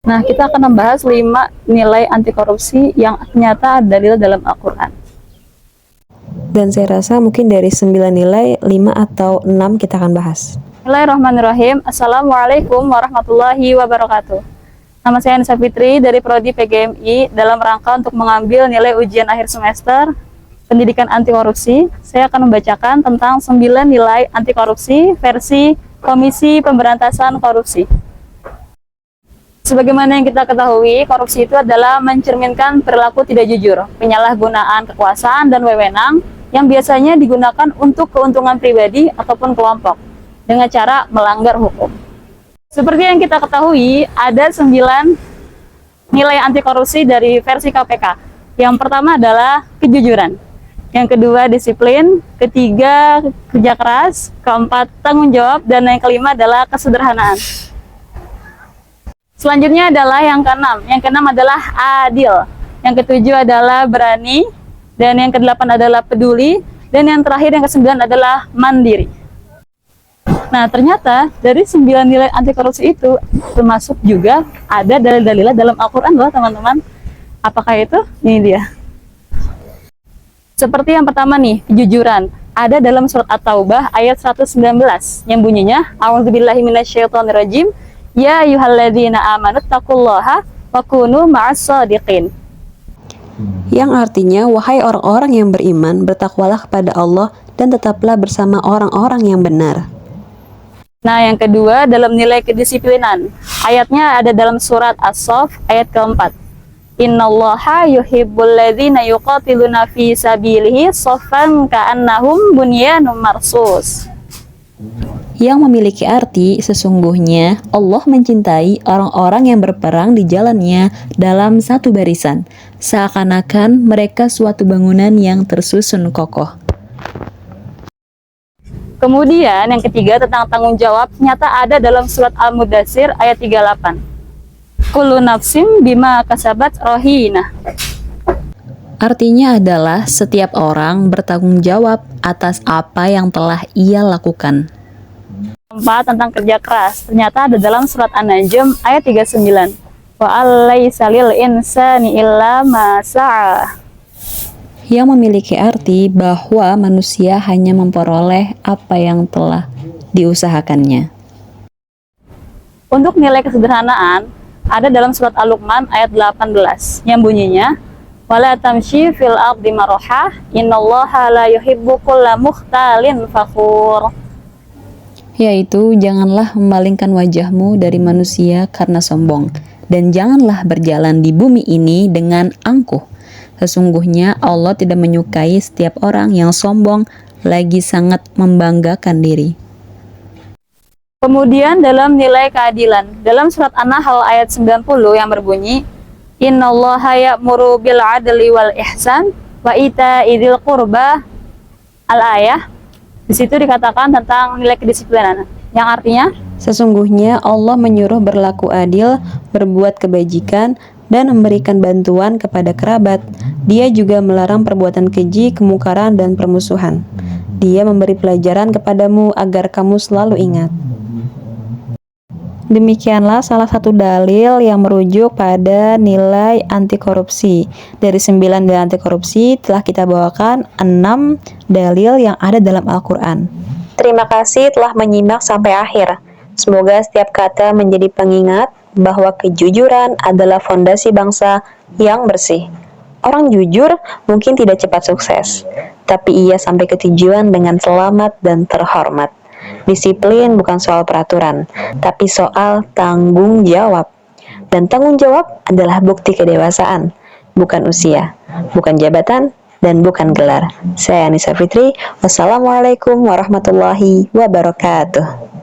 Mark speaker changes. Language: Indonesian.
Speaker 1: Nah, kita akan membahas 5 nilai anti korupsi yang ternyata ada dalil dalam Al-Quran.
Speaker 2: Dan saya rasa mungkin dari 9 nilai, 5 atau 6 kita akan bahas.
Speaker 1: Bismillahirrahmanirrahim. Assalamualaikum warahmatullahi wabarakatuh. Nama saya Anissa Fitri dari Prodi PGMI dalam rangka untuk mengambil nilai ujian akhir semester pendidikan anti korupsi. Saya akan membacakan tentang 9 nilai anti korupsi versi Komisi Pemberantasan Korupsi. Sebagaimana yang kita ketahui, korupsi itu adalah mencerminkan perilaku tidak jujur, penyalahgunaan kekuasaan dan wewenang yang biasanya digunakan untuk keuntungan pribadi ataupun kelompok dengan cara melanggar hukum. Seperti yang kita ketahui, ada 9 nilai anti korupsi dari versi KPK. Yang pertama adalah kejujuran, yang kedua disiplin, ketiga kerja keras, keempat tanggung jawab, dan yang kelima adalah kesederhanaan. Selanjutnya adalah yang keenam. Yang keenam adalah adil. Yang ketujuh adalah berani. Dan yang kedelapan adalah peduli. Dan yang terakhir, yang kesembilan adalah mandiri. Nah, ternyata dari 9 nilai anti korupsi itu termasuk juga ada dalil-dalilnya dalam Al-Quran loh, teman-teman. Apakah itu? Ini dia. Seperti yang pertama nih, kejujuran. Ada dalam surat At-Taubah ayat 119 yang bunyinya, A'udzubillahi minasyaitonirrajim. Ya ayyuhalladzina amanu taqullaha wa kunu ma'as-shadiqin.
Speaker 2: Yang artinya, wahai orang-orang yang beriman, bertakwalah kepada Allah dan tetaplah bersama orang-orang yang benar.
Speaker 1: Nah, yang kedua dalam nilai kedisiplinan. Ayatnya ada dalam surat As-Saff ayat keempat. Innallaha yuhibbul ladzina yuqatiluna fi sabilihi shaffan ka'annahum bunyanun marsus.
Speaker 2: Yang memiliki arti, sesungguhnya Allah mencintai orang-orang yang berperang di jalannya dalam satu barisan, seakan-akan mereka suatu bangunan yang tersusun kokoh.
Speaker 1: Kemudian yang ketiga tentang tanggung jawab, nyata ada dalam surat Al-Mudatsir ayat 38. Kullu nafsim bima kasabat rohina.
Speaker 2: Artinya adalah setiap orang bertanggung jawab atas apa yang telah ia lakukan.
Speaker 1: Keempat tentang kerja keras, ternyata ada dalam surat An-Najm ayat 39. Wa alaysa lil insani illa ma sa'a.
Speaker 2: Yang memiliki arti bahwa manusia hanya memperoleh apa yang telah diusahakannya.
Speaker 1: Untuk nilai kesederhanaan, ada dalam surat Al-Luqman ayat 18 yang bunyinya, wala tamshi fil ardi maraha innallaha la yuhibbu kulla mukhtalin fakhur.
Speaker 2: Yaitu, janganlah memalingkan wajahmu dari manusia karena sombong, dan janganlah berjalan di bumi ini dengan angkuh. Sesungguhnya Allah tidak menyukai setiap orang yang sombong lagi sangat membanggakan diri.
Speaker 1: Kemudian dalam nilai keadilan, dalam surat An-Nahl ayat 90 yang berbunyi, innallaha ya'muru bil adli wal ihsan wa ita'i dzil qurba al-ayah. Di situ dikatakan tentang nilai kedisiplinan, yang artinya
Speaker 2: Sesungguhnya Allah menyuruh berlaku adil, berbuat kebajikan, dan memberikan bantuan kepada kerabat. Dia juga melarang perbuatan keji, kemungkaran, dan permusuhan. Dia memberi pelajaran kepadamu agar kamu selalu ingat. Demikianlah salah satu dalil yang merujuk pada nilai anti korupsi. Dari 9 nilai anti korupsi telah kita bawakan 6 dalil yang ada dalam Al-Quran. Terima kasih telah menyimak sampai akhir. Semoga setiap kata menjadi pengingat bahwa kejujuran adalah fondasi bangsa yang bersih. Orang jujur mungkin tidak cepat sukses, tapi ia sampai ke tujuan dengan selamat dan terhormat. Disiplin bukan soal peraturan, tapi soal tanggung jawab. Dan tanggung jawab adalah bukti kedewasaan, bukan usia, bukan jabatan, dan bukan gelar. Saya Anissa Fitri. Wassalamualaikum warahmatullahi wabarakatuh.